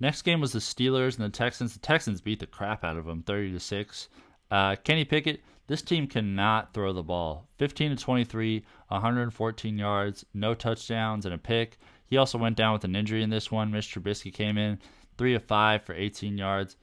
Next game was the Steelers and the Texans. The Texans beat the crap out of them, 30-6. Kenny Pickett, this team cannot throw the ball. 15 to 23, 114 yards, no touchdowns, and a pick. He also went down with an injury in this one. Mr. Trubisky came in 3 of 5 for 18 yards.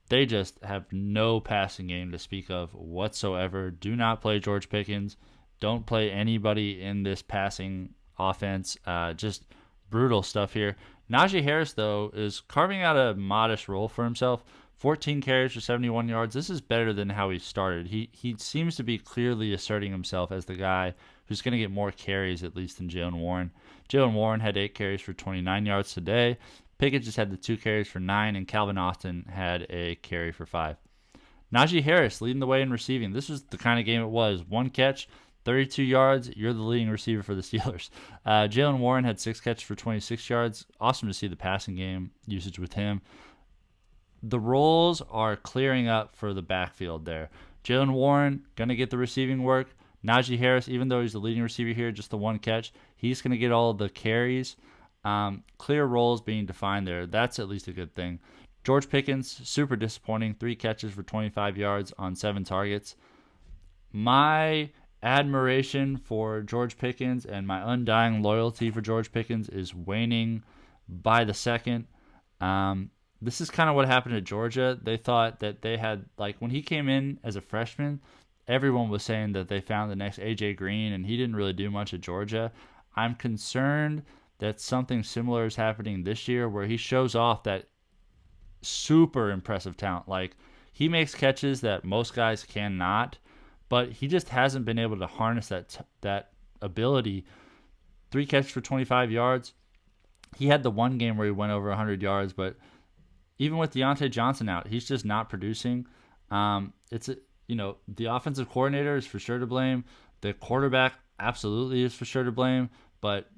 They just have no passing game to speak of whatsoever. Do not play George Pickens. Don't play anybody in this passing offense. Just brutal stuff here. Najee Harris, though, is carving out a modest role for himself. 14 carries for 71 yards. This is better than how he started. He seems to be clearly asserting himself as the guy who's going to get more carries, at least, than Jaylen Warren. Jaylen Warren had 8 carries for 29 yards today. Pickett just had the 2 carries for 9, and Calvin Austin had a carry for 5. Najee Harris leading the way in receiving. This was the kind of game it was. 1 catch, 32 yards. You're the leading receiver for the Steelers. Jaylen Warren had 6 catches for 26 yards. Awesome to see the passing game usage with him. The roles are clearing up for the backfield there. Jaylen Warren going to get the receiving work. Najee Harris, even though he's the leading receiver here, just the 1 catch, he's going to get all the carries. Clear roles being defined there. That's at least a good thing. George Pickens, super disappointing. 3 catches for 25 yards on 7 targets. My admiration for George Pickens and my undying loyalty for George Pickens is waning by the second. This is kind of what happened at Georgia. They thought that they had, like, when he came in as a freshman, everyone was saying that they found the next A.J. Green, and he didn't really do much at Georgia. I'm concerned that something similar is happening this year where he shows off that super impressive talent. Like, he makes catches that most guys cannot, but he just hasn't been able to harness that ability. 3 catches for 25 yards. He had the one game where he went over 100 yards, but even with Diontae Johnson out, he's just not producing. The offensive coordinator is for sure to blame. The quarterback absolutely is for sure to blame, but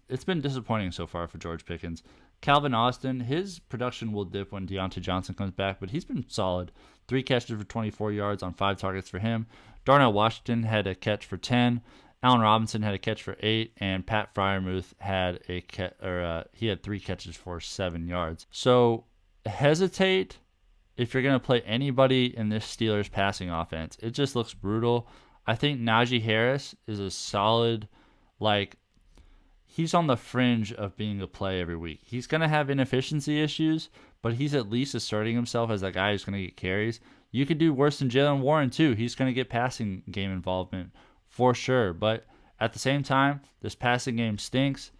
it's been disappointing so far for George Pickens. Calvin Austin, his production will dip when Diontae Johnson comes back, but he's been solid. 3 catches for 24 yards on 5 targets for him. Darnell Washington had a catch for 10. Allen Robinson had a catch for 8, and Pat Freiermuth had he had 3 catches for 7 yards. So hesitate if you're going to play anybody in this Steelers passing offense. It just looks brutal. I think Najee Harris is a solid, he's on the fringe of being a play every week. He's going to have inefficiency issues, but he's at least asserting himself as that guy who's going to get carries. You could do worse than Jaylen Warren, too. He's going to get passing game involvement for sure. But at the same time, this passing game stinks.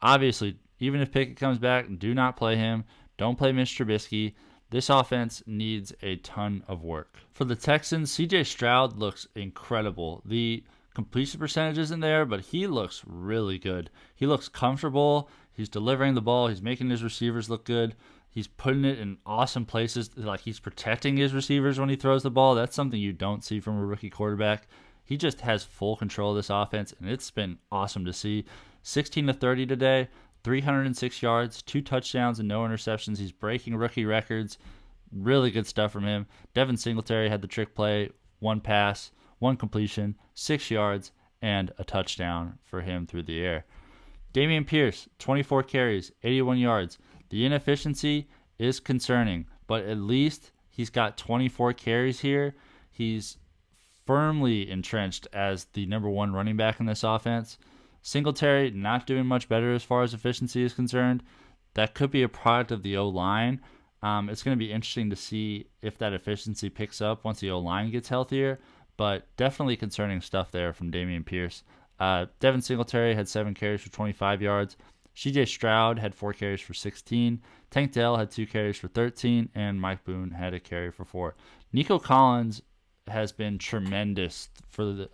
Obviously, even if Pickett comes back, do not play him. Don't play Mr. Trubisky. This offense needs a ton of work. For the Texans, C.J. Stroud looks incredible. The completion percentage isn't there, but he looks really good. He looks comfortable. He's delivering the ball. He's making his receivers look good. He's putting it in awesome places. Like, he's protecting his receivers when he throws the ball. That's something you don't see from a rookie quarterback. He just has full control of this offense, and it's been awesome to see. 16 to 30 today, 306 yards, 2 touchdowns, and no interceptions. He's breaking rookie records. Really good stuff from him. Devin Singletary had the trick play, 1 pass, 1 completion, 6 yards, and a touchdown for him through the air. Dameon Pierce, 24 carries, 81 yards. The inefficiency is concerning, but at least he's got 24 carries here. He's firmly entrenched as the number 1 running back in this offense. Singletary not doing much better as far as efficiency is concerned. That could be a product of the O-line. It's going to be interesting to see if that efficiency picks up once the O-line gets healthier, but definitely concerning stuff there from Dameon Pierce. Devin Singletary had 7 carries for 25 yards. C.J. Stroud had 4 carries for 16. Tank Dell had 2 carries for 13, and Mike Boone had a carry for 4. Nico Collins has been tremendous for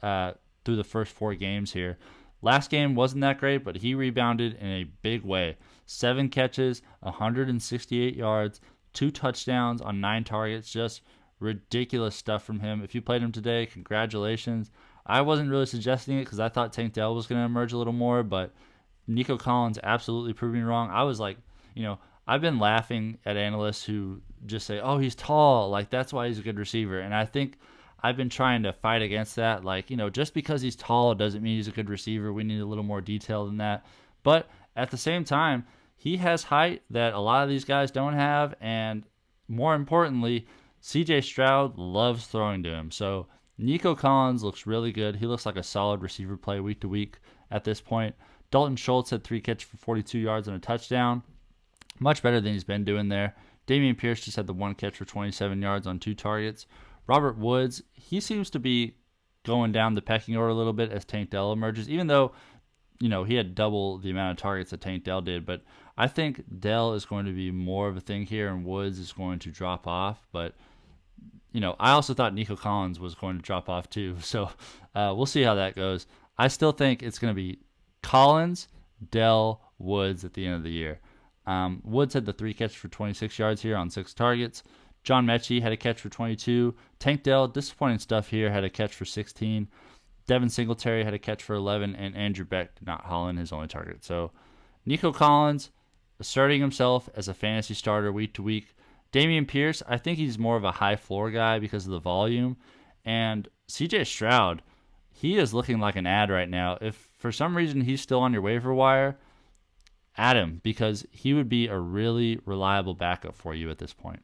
through the first 4 games here. Last game wasn't that great, but he rebounded in a big way. 7 catches, 168 yards, 2 touchdowns on 9 targets. Just ridiculous stuff from him. If you played him today, congratulations. I wasn't really suggesting it because I thought Tank Dell was going to emerge a little more, but Nico Collins absolutely proved me wrong. I was like, I've been laughing at analysts who just say, oh, he's tall, like that's why he's a good receiver. And I think I've been trying to fight against that. Just because he's tall doesn't mean he's a good receiver. We need a little more detail than that. But at the same time, he has height that a lot of these guys don't have, and more importantly, CJ Stroud loves throwing to him. So Nico Collins looks really good. He looks like a solid receiver play week to week at this point. Dalton Schultz had 3 catches for 42 yards and a touchdown. Much better than he's been doing there. Dameon Pierce just had the 1 catch for 27 yards on 2 targets. Robert Woods, he seems to be going down the pecking order a little bit as Tank Dell emerges, even though, he had double the amount of targets that Tank Dell did. But I think Dell is going to be more of a thing here, and Woods is going to drop off. But, I also thought Nico Collins was going to drop off too. So we'll see how that goes. I still think it's going to be Collins, Dell, Woods at the end of the year. Woods had the 3 catches for 26 yards here on 6 targets. John Mechie had a catch for 22. Tank Dell, disappointing stuff here, had a catch for 16. Devin Singletary had a catch for 11, and Andrew Beck did not haul in his only target. So Nico Collins asserting himself as a fantasy starter week to week. Dameon Pierce, I think he's more of a high floor guy because of the volume. And CJ Stroud, he is looking like an ad right now. If for some reason he's still on your waiver wire, add him because he would be a really reliable backup for you at this point.